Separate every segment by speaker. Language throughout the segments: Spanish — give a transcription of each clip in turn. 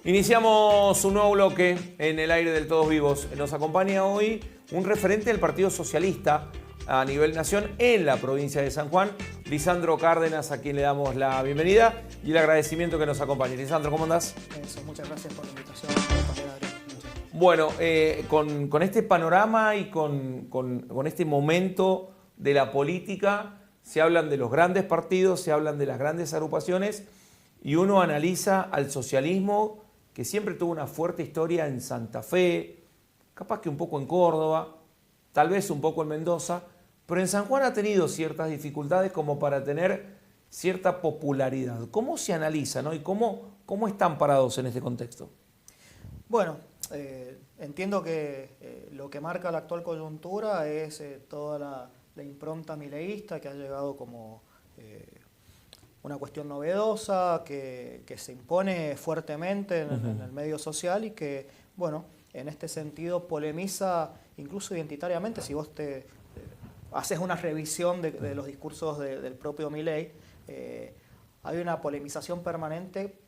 Speaker 1: Iniciamos un nuevo bloque en el aire del Todos Vivos. Nos acompaña hoy un referente del Partido Socialista a nivel nación en la provincia de San Juan, Lisandro Cárdenas, a quien le damos la bienvenida y el agradecimiento que nos acompañe. Lisandro, ¿cómo andás?
Speaker 2: Eso, muchas gracias por la invitación.
Speaker 1: Bueno, con este panorama y con este momento de la política, se hablan de los grandes partidos, se hablan de las grandes agrupaciones y uno analiza al socialismo, que siempre tuvo una fuerte historia en Santa Fe, capaz que un poco en Córdoba, tal vez un poco en Mendoza, pero en San Juan ha tenido ciertas dificultades como para tener cierta popularidad. ¿Cómo se analiza, ¿no? Y cómo están parados en este contexto?
Speaker 2: Bueno, entiendo que lo que marca la actual coyuntura es toda la impronta mileísta que ha llegado como una cuestión novedosa, que se impone fuertemente en el medio social y que, bueno, en este sentido polemiza incluso identitariamente. Si vos haces una revisión de los discursos del propio Milei, hay una polemización permanente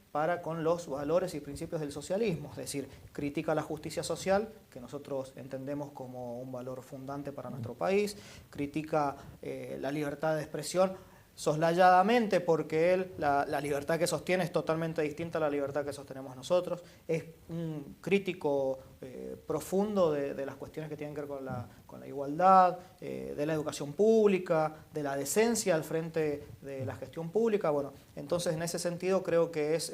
Speaker 2: con los valores y principios del socialismo, es decir, critica la justicia social, que nosotros entendemos como un valor fundante para nuestro país, critica la libertad de expresión, soslayadamente, porque la libertad que sostiene es totalmente distinta a la libertad que sostenemos nosotros. Es un crítico profundo de las cuestiones que tienen que ver con la igualdad, de la educación pública, de la decencia al frente de la gestión pública. Bueno, entonces en ese sentido creo que es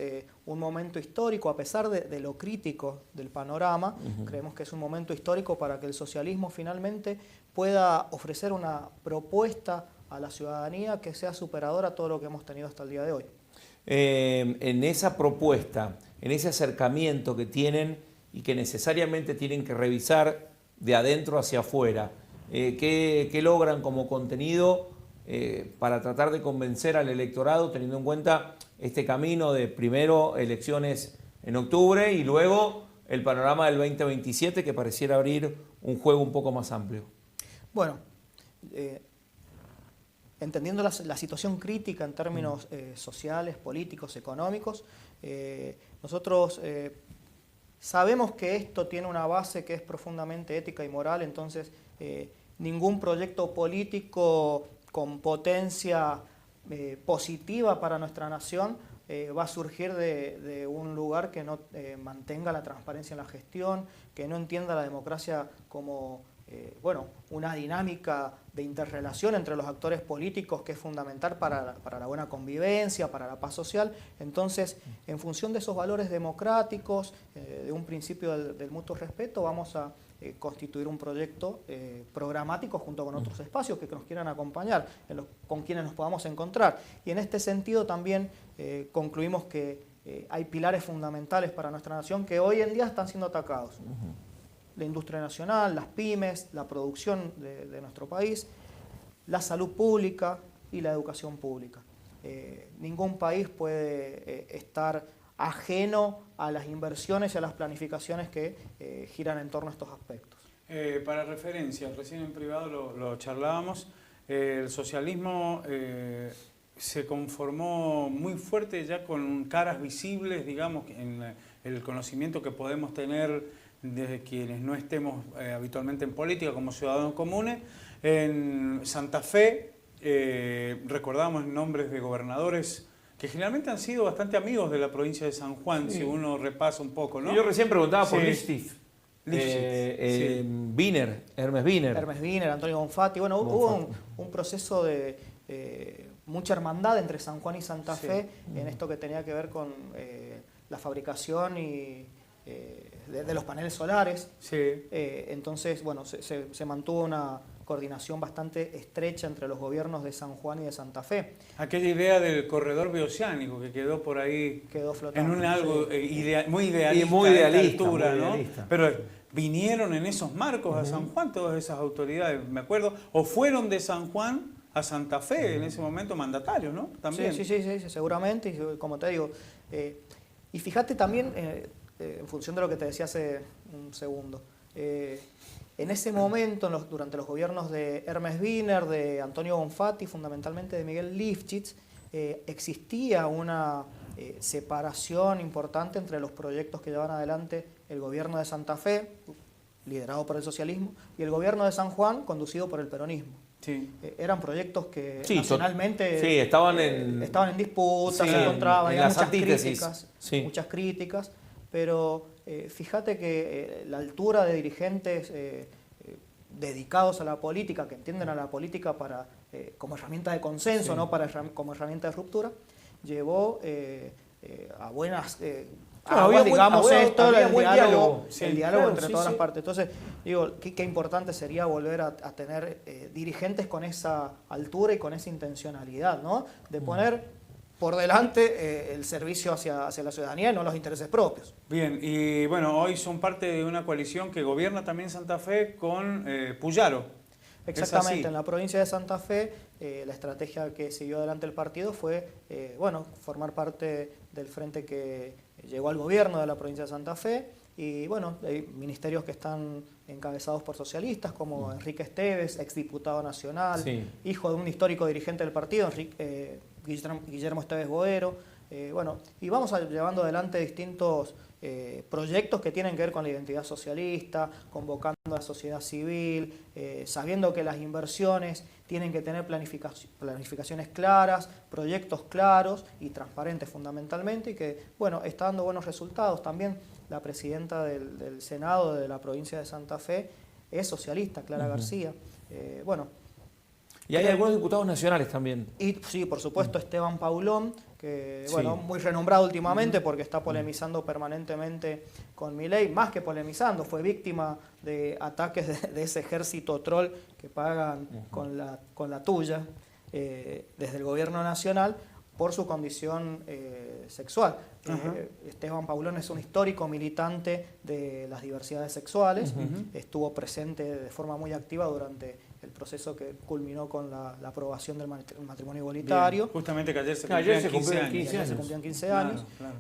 Speaker 2: un momento histórico, a pesar de lo crítico del panorama. Creemos que es un momento histórico para que el socialismo finalmente pueda ofrecer una propuesta a la ciudadanía que sea superadora a todo lo que hemos tenido hasta el día de hoy.
Speaker 1: En esa propuesta, en ese acercamiento que tienen y que necesariamente tienen que revisar de adentro hacia afuera, ¿qué logran como contenido para tratar de convencer al electorado, teniendo en cuenta este camino de primero elecciones en octubre y luego el panorama del 2027 que pareciera abrir un juego un poco más amplio?
Speaker 2: Bueno, entendiendo la situación crítica en términos sociales, políticos, económicos, nosotros sabemos que esto tiene una base que es profundamente ética y moral. Entonces ningún proyecto político con potencia positiva para nuestra nación va a surgir de un lugar que no mantenga la transparencia en la gestión, que no entienda la democracia como una dinámica de interrelación entre los actores políticos que es fundamental para la buena convivencia, para la paz social. Entonces, en función de esos valores democráticos, de un principio del mutuo respeto, vamos a constituir un proyecto programático junto con otros espacios que nos quieran acompañar, con quienes nos podamos encontrar. Y en este sentido también concluimos que hay pilares fundamentales para nuestra nación que hoy en día están siendo atacados. La industria nacional, las pymes, la producción de nuestro país, la salud pública y la educación pública. Ningún país puede estar ajeno a las inversiones y a las planificaciones que giran en torno a estos aspectos.
Speaker 3: Para referencia, recién en privado lo charlábamos, el socialismo se conformó muy fuerte ya con caras visibles, digamos, en el conocimiento que podemos tener desde quienes no estemos habitualmente en política como ciudadanos comunes. En Santa Fe recordamos nombres de gobernadores que generalmente han sido bastante amigos de la provincia de San Juan, sí, si uno repasa un poco, ¿no?
Speaker 1: Yo recién preguntaba por
Speaker 3: sí.
Speaker 1: Wiener, Hermes Wiener.
Speaker 2: Hermes Wiener, Antonio Bonfatti. Bueno, hubo un proceso de mucha hermandad entre San Juan y Santa Fe en esto que tenía que ver con la fabricación de los paneles solares.
Speaker 3: Sí.
Speaker 2: Entonces, bueno, se mantuvo una coordinación bastante estrecha entre los gobiernos de San Juan y de Santa Fe.
Speaker 3: Aquella idea del corredor bioceánico que quedó por ahí,
Speaker 2: quedó flotando,
Speaker 3: en un algo muy idealista,
Speaker 1: y muy idealista,
Speaker 3: altura,
Speaker 1: muy
Speaker 3: ¿no?
Speaker 1: idealista.
Speaker 3: Pero vinieron en esos marcos a San Juan todas esas autoridades, me acuerdo, o fueron de San Juan a Santa Fe en ese momento mandatarios, ¿no? También.
Speaker 2: Sí, seguramente, y como te digo, y fíjate también, en función de lo que te decía hace un segundo, en ese momento, durante los gobiernos de Hermes Wiener, de Antonio Bonfatti, fundamentalmente de Miguel Lifchitz, existía una separación importante entre los proyectos que llevan adelante el gobierno de Santa Fe, liderado por el socialismo, y el gobierno de San Juan, conducido por el peronismo.
Speaker 3: Sí.
Speaker 2: Eran proyectos que
Speaker 1: Sí,
Speaker 2: nacionalmente
Speaker 1: estaban
Speaker 2: estaban en disputa,
Speaker 1: sí,
Speaker 2: se encontraban,
Speaker 1: en
Speaker 2: había
Speaker 1: las antítesis. Sí.
Speaker 2: muchas críticas, pero fíjate que la altura de dirigentes dedicados a la política, que entienden a la política como herramienta de consenso,
Speaker 1: Sí.
Speaker 2: no como herramienta de ruptura, llevó a buenas...
Speaker 1: Había buen diálogo.
Speaker 2: el
Speaker 1: Sí,
Speaker 2: diálogo
Speaker 1: claro,
Speaker 2: entre
Speaker 1: sí,
Speaker 2: todas
Speaker 1: sí.
Speaker 2: las partes. Entonces, digo, qué importante sería volver a tener dirigentes con esa altura y con esa intencionalidad, ¿no? De poner por delante el servicio hacia la ciudadanía y no los intereses propios.
Speaker 3: Bien, y bueno, hoy son parte de una coalición que gobierna también Santa Fe con Puyaro.
Speaker 2: Exactamente,
Speaker 3: ¿Es así?
Speaker 2: en la provincia de Santa Fe la estrategia que siguió adelante el partido fue formar parte del frente que llegó al gobierno de la provincia de Santa Fe y bueno, hay ministerios que están encabezados por socialistas como Enrique Esteves, exdiputado nacional,
Speaker 1: Sí.
Speaker 2: hijo de un histórico dirigente del partido, Guillermo Esteves Boero. Y vamos llevando adelante distintos proyectos que tienen que ver con la identidad socialista, convocando a la sociedad civil, sabiendo que las inversiones tienen que tener planificaciones claras, proyectos claros y transparentes fundamentalmente, y que, bueno, está dando buenos resultados. También la presidenta del Senado de la provincia de Santa Fe es socialista, Clara García.
Speaker 1: Y hay algunos diputados nacionales también.
Speaker 2: Y sí, por supuesto, Esteban Paulón, que
Speaker 1: Sí.
Speaker 2: muy renombrado últimamente porque está polemizando permanentemente con Milei, más que polemizando, fue víctima de ataques de ese ejército troll que pagan con la tuya desde el gobierno nacional por su condición sexual. Esteban Paulón es un histórico militante de las diversidades sexuales, estuvo presente de forma muy activa durante el proceso que culminó con la aprobación del matrimonio igualitario.
Speaker 3: Bien, justamente que ayer se
Speaker 1: Ayer
Speaker 3: cumplían
Speaker 1: se
Speaker 3: 15
Speaker 1: cumplieron
Speaker 3: años.
Speaker 2: Se cumplían 15 años.
Speaker 3: Claro.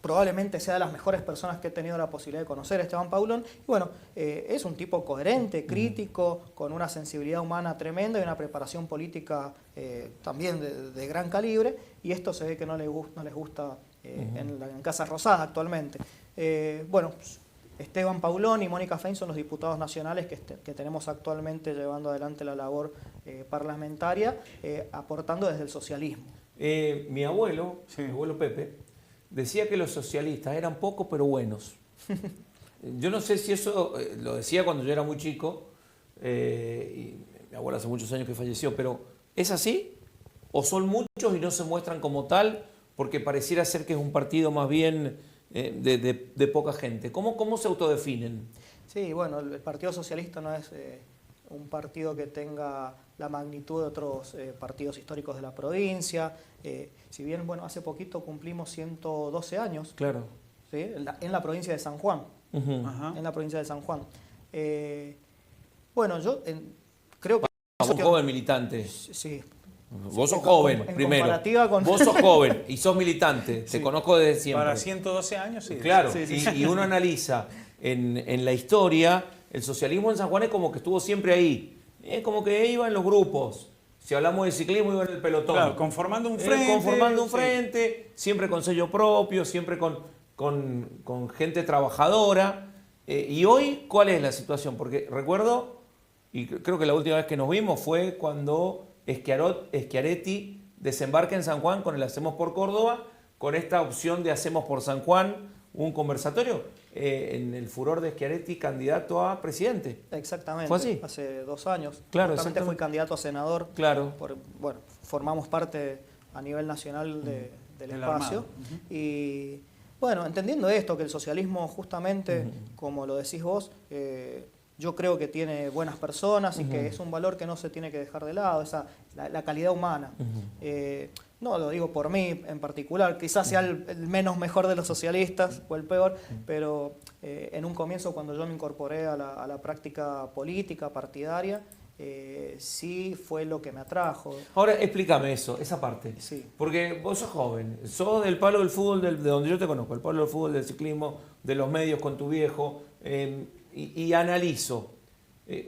Speaker 2: Probablemente sea de las mejores personas que he tenido la posibilidad de conocer, Esteban Paulón. Y bueno, es un tipo coherente, crítico, con una sensibilidad humana tremenda y una preparación política también de gran calibre. Y esto se ve que no les gusta en Casa Rosada actualmente. Esteban Paulón y Mónica Fein son los diputados nacionales que tenemos actualmente llevando adelante la labor parlamentaria, aportando desde el socialismo.
Speaker 1: Mi abuelo,
Speaker 3: Sí.
Speaker 1: mi abuelo Pepe, decía que los socialistas eran pocos pero buenos. Yo no sé si eso lo decía cuando yo era muy chico, y mi abuelo hace muchos años que falleció, pero ¿es así? ¿O son muchos y no se muestran como tal porque pareciera ser que es un partido más bien de poca gente? ¿Cómo se autodefinen?
Speaker 2: Sí, bueno, el Partido Socialista no es un partido que tenga la magnitud de otros partidos históricos de la provincia. Si bien, hace poquito cumplimos 112 años,
Speaker 1: Claro.
Speaker 2: ¿sí? en la provincia de San Juan.
Speaker 3: Ajá.
Speaker 2: En la provincia de San Juan. Yo creo que...
Speaker 1: Sos un joven militante.
Speaker 2: Sí.
Speaker 1: Vos sos joven,
Speaker 2: En
Speaker 1: primero.
Speaker 2: comparativa con-
Speaker 1: Vos sos joven y sos militante. Te
Speaker 3: Sí.
Speaker 1: conozco desde siempre.
Speaker 3: Para 112 años, sí.
Speaker 1: Claro,
Speaker 2: Sí, sí.
Speaker 1: y uno analiza en la historia, el socialismo en San Juan es como que estuvo siempre ahí. Es como que iba en los grupos. Si hablamos de ciclismo, iba en el pelotón.
Speaker 3: Claro, conformando un frente.
Speaker 1: Conformando un
Speaker 3: sí.
Speaker 1: frente, siempre con sello propio, siempre con gente trabajadora. Y hoy, ¿cuál es la situación? Porque recuerdo, y creo que la última vez que nos vimos fue cuando Schiaretti desembarca en San Juan con el Hacemos por Córdoba, con esta opción de Hacemos por San Juan, un conversatorio en el furor de Schiaretti, candidato a presidente.
Speaker 2: Exactamente.
Speaker 1: ¿Fue así?
Speaker 2: Hace 2 años.
Speaker 1: Claro,
Speaker 2: Justamente fui
Speaker 1: exactamente.
Speaker 2: candidato a senador.
Speaker 1: Claro.
Speaker 2: Formamos parte a nivel nacional del
Speaker 3: Del
Speaker 2: espacio.
Speaker 3: armado.
Speaker 2: Y entendiendo esto, que el socialismo justamente, como lo decís vos, yo creo que tiene buenas personas y que es un valor que no se tiene que dejar de lado, la calidad humana. No lo digo por mí en particular, quizás sea el menos mejor de los socialistas o el peor, pero en un comienzo cuando yo me incorporé a la práctica política, partidaria, sí fue lo que me atrajo.
Speaker 1: Ahora explícame eso, esa parte.
Speaker 2: Sí.
Speaker 1: Porque vos sos joven, sos del palo del fútbol de donde yo te conozco, el palo del fútbol, del ciclismo, de los medios con tu viejo, y analizo.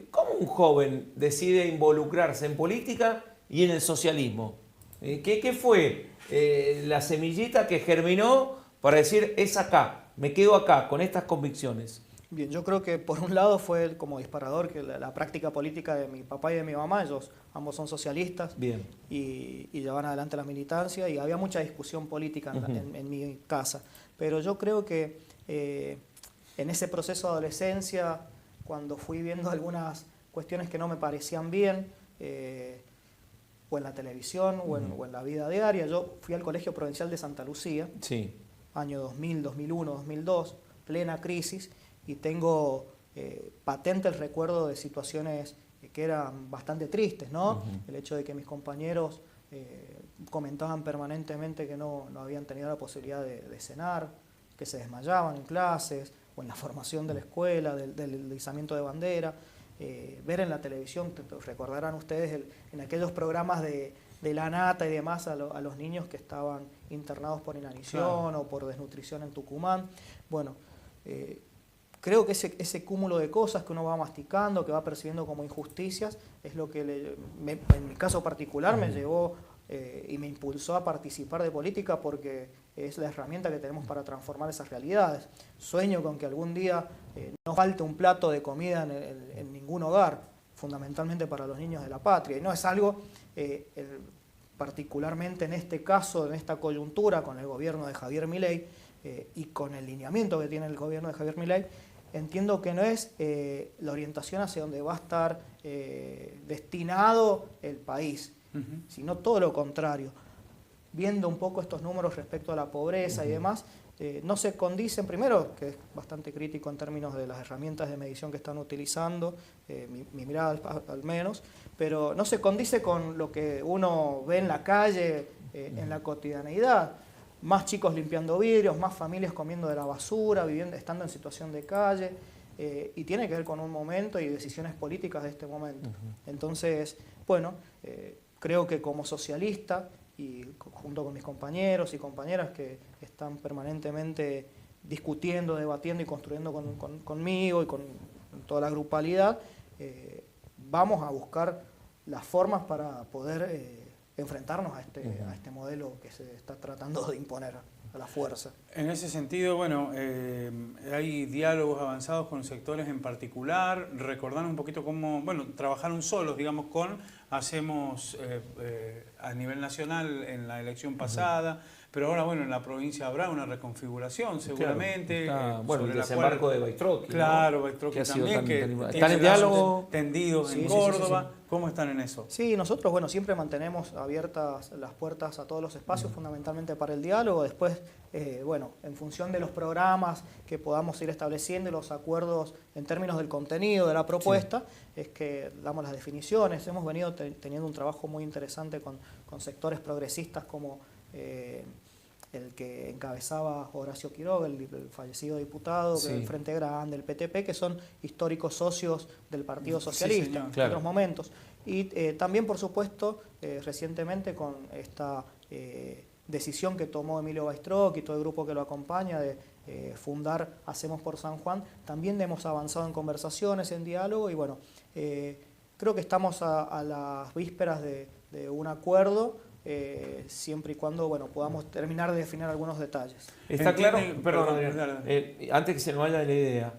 Speaker 1: ¿Cómo un joven decide involucrarse en política y en el socialismo? ¿Qué fue la semillita que germinó para decir, es acá, me quedo acá, con estas convicciones?
Speaker 2: Bien, yo creo que por un lado fue como disparador que la práctica política de mi papá y de mi mamá, ellos ambos son socialistas.
Speaker 1: Bien.
Speaker 2: Y llevan adelante la militancia y había mucha discusión política en mi casa. Pero yo creo que en ese proceso de adolescencia, cuando fui viendo algunas cuestiones que no me parecían bien, o en la televisión o en la vida diaria, yo fui al Colegio Provincial de Santa Lucía,
Speaker 1: Sí.
Speaker 2: año 2000, 2001, 2002, plena crisis, y tengo patente el recuerdo de situaciones que eran bastante tristes, ¿no? El hecho de que mis compañeros comentaban permanentemente que no habían tenido la posibilidad de cenar, que se desmayaban en clases o en la formación de la escuela, del izamiento de bandera. Ver en la televisión, recordarán ustedes en aquellos programas de la nata y demás a los niños que estaban internados por inanición o por desnutrición en Tucumán. Bueno, creo que ese cúmulo de cosas que uno va masticando, que va percibiendo como injusticias, es lo que en mi caso particular me llevó y me impulsó a participar de política, porque es la herramienta que tenemos para transformar esas realidades. Sueño con que algún día no falte un plato de comida en ningún hogar, fundamentalmente para los niños de la patria. Y no es algo, particularmente en este caso, en esta coyuntura, con el gobierno de Javier Milei y con el lineamiento que tiene el gobierno de Javier Milei, entiendo que no es la orientación hacia donde va a estar destinado el país, sino todo lo contrario. Viendo un poco estos números respecto a la pobreza y demás, no se condicen, primero, que es bastante crítico en términos de las herramientas de medición que están utilizando, mi mirada al menos, pero no se condice con lo que uno ve en la calle, en la cotidianeidad. Más chicos limpiando vidrios, más familias comiendo de la basura, estando en situación de calle, y tiene que ver con un momento y decisiones políticas de este momento. Entonces, bueno, creo que como socialista, y junto con mis compañeros y compañeras que están permanentemente discutiendo, debatiendo y construyendo conmigo y con toda la grupalidad, vamos a buscar las formas para poder enfrentarnos a este modelo que se está tratando de imponer a la fuerza.
Speaker 3: En ese sentido, bueno, hay diálogos avanzados con sectores en particular. Recordar un poquito cómo, bueno, trabajaron solos, digamos, hacemos a nivel nacional en la elección pasada, pero ahora, bueno, en la provincia habrá una reconfiguración seguramente.
Speaker 1: Claro, bueno, el desembarco de Baitroqui.
Speaker 3: Claro, Baitroqui también,
Speaker 1: ¿Están en diálogo?
Speaker 3: Tendidos en Córdoba. ¿Cómo están en eso?
Speaker 2: Sí, nosotros, bueno, siempre mantenemos abiertas las puertas a todos los espacios, fundamentalmente para el diálogo. Después, bueno, en función de los programas que podamos ir estableciendo y los acuerdos en términos del contenido de la propuesta, es que damos las definiciones. Hemos venido teniendo un trabajo muy interesante con sectores progresistas como el que encabezaba Horacio Quiroga, el fallecido diputado, del Frente Grande, del PTP, que son históricos socios del Partido Socialista en otros momentos. Y también, por supuesto, recientemente con esta decisión que tomó Emilio Baitroqui y todo el grupo que lo acompaña de fundar Hacemos por San Juan, también hemos avanzado en conversaciones, en diálogo, y bueno, creo que estamos a las vísperas de un acuerdo, siempre y cuando podamos terminar de definir algunos detalles.
Speaker 1: Está claro, perdón, antes que se nos vaya de la idea,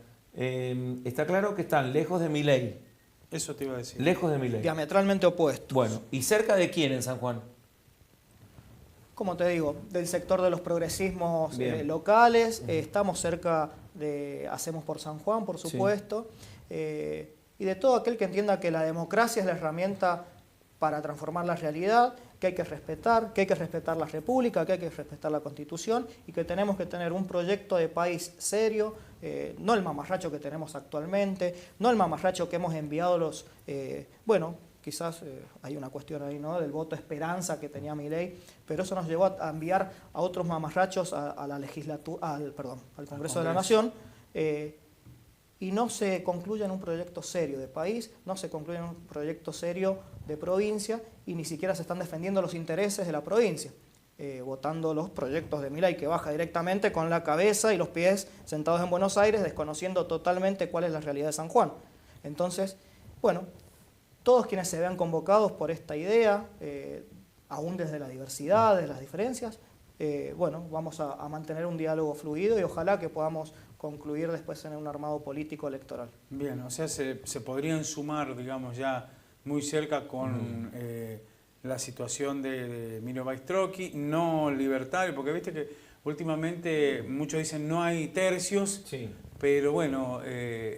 Speaker 1: está claro que están lejos de Milei.
Speaker 3: Eso te iba a decir.
Speaker 1: Lejos de Milei.
Speaker 2: Diametralmente opuestos.
Speaker 1: Bueno, ¿y cerca de quién en San Juan?
Speaker 2: Como te digo, del sector de los progresismos locales, estamos cerca de Hacemos por San Juan, por supuesto, y de todo aquel que entienda que la democracia es la herramienta para transformar la realidad, que hay que respetar la República, que hay que respetar la Constitución y que tenemos que tener un proyecto de país serio, no el mamarracho que tenemos actualmente, no el mamarracho que hemos enviado los... bueno, quizás hay una cuestión ahí, ¿no?, del voto esperanza que tenía Milei, pero eso nos llevó a enviar a otros mamarrachos a la legislatura, al Congreso de la Nación, y no se concluye en un proyecto serio de país, no se concluye en un proyecto serio de provincia, y ni siquiera se están defendiendo los intereses de la provincia, votando los proyectos de Milei, que baja directamente con la cabeza y los pies sentados en Buenos Aires, desconociendo totalmente cuál es la realidad de San Juan. Entonces, bueno, todos quienes se vean convocados por esta idea, aún desde la diversidad, desde las diferencias, bueno, vamos a mantener un diálogo fluido y ojalá que podamos concluir después en un armado político electoral.
Speaker 3: Bien, o sea, se podrían sumar, digamos, ya muy cerca con la situación de Emilio Baistrocchi, no libertario, porque viste que últimamente muchos dicen no hay tercios,
Speaker 1: Sí.
Speaker 3: pero bueno,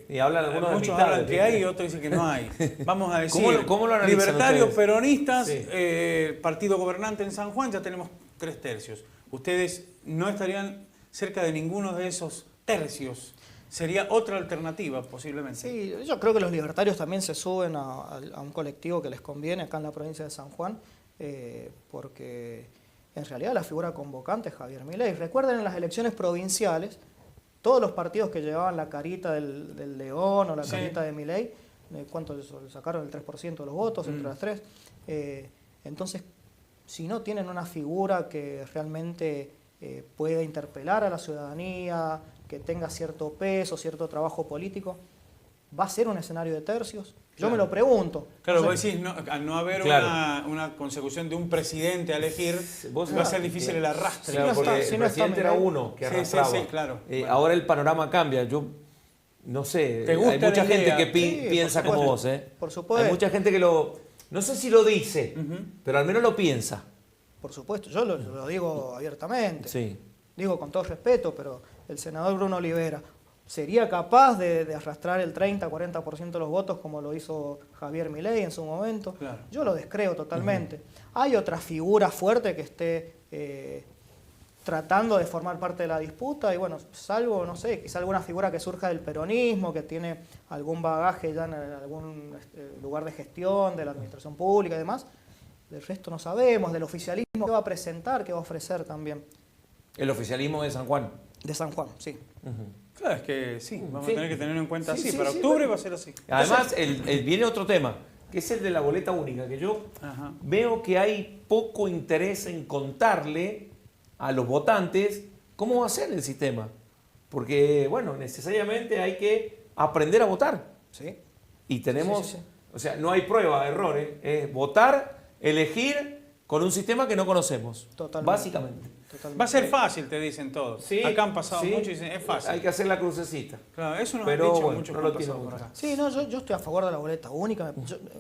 Speaker 1: Y hablan algunos de
Speaker 3: muchos
Speaker 1: mitad,
Speaker 3: hablan que hay y otros dicen que no hay. Vamos a decir,
Speaker 1: ¿Cómo lo analizan
Speaker 3: libertarios,
Speaker 1: ustedes?
Speaker 3: peronistas,
Speaker 1: Sí.
Speaker 3: partido gobernante en San Juan, ya tenemos 3 tercios. Ustedes no estarían cerca de ninguno de esos tercios. Sería otra alternativa, posiblemente.
Speaker 2: Sí, yo creo que los libertarios también se suben a un colectivo que les conviene acá en la provincia de San Juan, porque en realidad la figura convocante es Javier Milei. Recuerden, en las elecciones provinciales, todos los partidos que llevaban la carita del León o la carita de Milei, ¿cuánto sacaron? El 3% de los votos entre las tres. Entonces, si no tienen una figura que realmente pueda interpelar a la ciudadanía, que tenga cierto peso, cierto trabajo político, ¿va a ser un escenario de tercios? Yo me lo pregunto.
Speaker 3: Claro,
Speaker 2: No
Speaker 3: vos
Speaker 2: sé.
Speaker 3: decís, al no haber
Speaker 1: Claro.
Speaker 3: una consecución de un presidente a elegir, va a ser difícil el arrastre.
Speaker 1: Claro,
Speaker 2: no está-
Speaker 1: porque
Speaker 2: si
Speaker 1: el
Speaker 2: no está
Speaker 1: presidente era
Speaker 2: Milei.
Speaker 1: uno que
Speaker 3: Sí,
Speaker 1: arrastraba.
Speaker 3: sí, claro. Bueno.
Speaker 1: Ahora el panorama cambia. Yo no sé,
Speaker 3: ¿Te gusta
Speaker 1: hay mucha
Speaker 3: la
Speaker 1: gente
Speaker 3: idea?
Speaker 1: que
Speaker 2: Sí, por
Speaker 1: piensa como
Speaker 2: supuesto.
Speaker 1: vos.
Speaker 2: Por supuesto.
Speaker 1: Hay mucha gente que no sé si lo dice, pero al menos lo piensa.
Speaker 2: Por supuesto, yo lo digo abiertamente.
Speaker 1: Sí.
Speaker 2: Digo con todo respeto, pero el senador Bruno Olivera sería capaz de arrastrar el 30-40% de los votos como lo hizo Javier Milei en su momento.
Speaker 3: Claro.
Speaker 2: Yo lo descreo totalmente. Hay otra figura fuerte que esté tratando de formar parte de la disputa y bueno, salvo, no sé, quizá alguna figura que surja del peronismo, que tiene algún bagaje ya en algún lugar de gestión, de la administración pública y demás. Del resto no sabemos, del oficialismo, qué va a presentar, qué va a ofrecer también.
Speaker 1: El oficialismo de San Juan.
Speaker 2: De San Juan, sí.
Speaker 3: Claro, es que sí, vamos
Speaker 1: Sí.
Speaker 3: a tener que tenerlo en cuenta
Speaker 1: Sí,
Speaker 3: así.
Speaker 1: sí,
Speaker 3: Para
Speaker 1: sí,
Speaker 3: octubre
Speaker 1: bueno.
Speaker 3: va a ser así.
Speaker 1: Además, viene otro tema, que es el de la boleta única, que yo
Speaker 3: Ajá.
Speaker 1: veo que hay poco interés en contarle a los votantes cómo va a ser el sistema. Porque, bueno, necesariamente hay que aprender a votar.
Speaker 2: Sí.
Speaker 1: Y tenemos,
Speaker 2: Sí, sí, sí.
Speaker 1: o sea, no hay prueba de errores. Es votar, elegir con un sistema que no conocemos.
Speaker 2: Totalmente.
Speaker 1: Básicamente.
Speaker 2: Totalmente.
Speaker 3: Va a ser fácil, te dicen todos.
Speaker 1: Sí,
Speaker 3: Acá han pasado
Speaker 1: sí.
Speaker 3: mucho y dicen, es fácil.
Speaker 1: Hay que hacer la crucecita.
Speaker 3: Claro, eso nos
Speaker 1: Pero
Speaker 3: han dicho
Speaker 1: bueno,
Speaker 3: muchos
Speaker 1: no
Speaker 3: que
Speaker 1: lo
Speaker 3: han pasado
Speaker 1: tienen
Speaker 3: por acá.
Speaker 2: Sí, no, yo estoy a favor de la boleta única,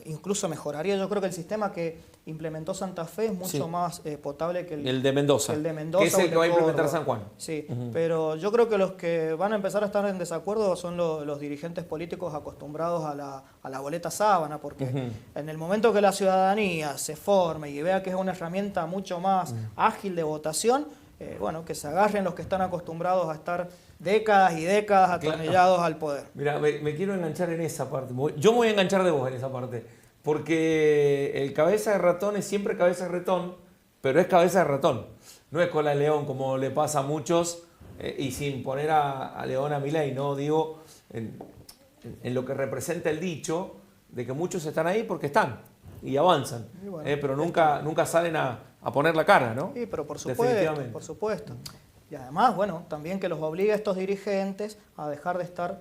Speaker 2: incluso mejoraría. Yo creo que el sistema que implementó Santa Fe es mucho
Speaker 1: Sí.
Speaker 2: más potable que
Speaker 1: El de Mendoza.
Speaker 2: el de Mendoza
Speaker 1: que es
Speaker 2: o
Speaker 1: el
Speaker 2: el
Speaker 1: que va a
Speaker 2: de
Speaker 1: implementar
Speaker 2: Córdoba.
Speaker 1: San Juan.
Speaker 2: Sí, pero yo creo que los que van a empezar a estar en desacuerdo son los dirigentes políticos acostumbrados a la boleta sábana, porque en el momento que la ciudadanía se forme y vea que es una herramienta mucho más ágil de votación, bueno, que se agarren los que están acostumbrados a estar décadas y décadas atornillados al poder.
Speaker 1: Mira, me quiero enganchar en esa parte. Yo me voy a enganchar de vos en esa parte. Porque el cabeza de ratón es siempre cabeza de ratón, pero es cabeza de ratón. No es cola de león como le pasa a muchos, y sin poner a León a Milei, ¿no? Digo, en lo que representa el dicho de que muchos están ahí porque están y avanzan,
Speaker 2: Y bueno,
Speaker 1: pero nunca salen a poner la cara, ¿no?
Speaker 2: Sí, pero por supuesto,
Speaker 1: Definitivamente.
Speaker 2: por supuesto. Y además, bueno, también que los obligue a estos dirigentes a dejar de estar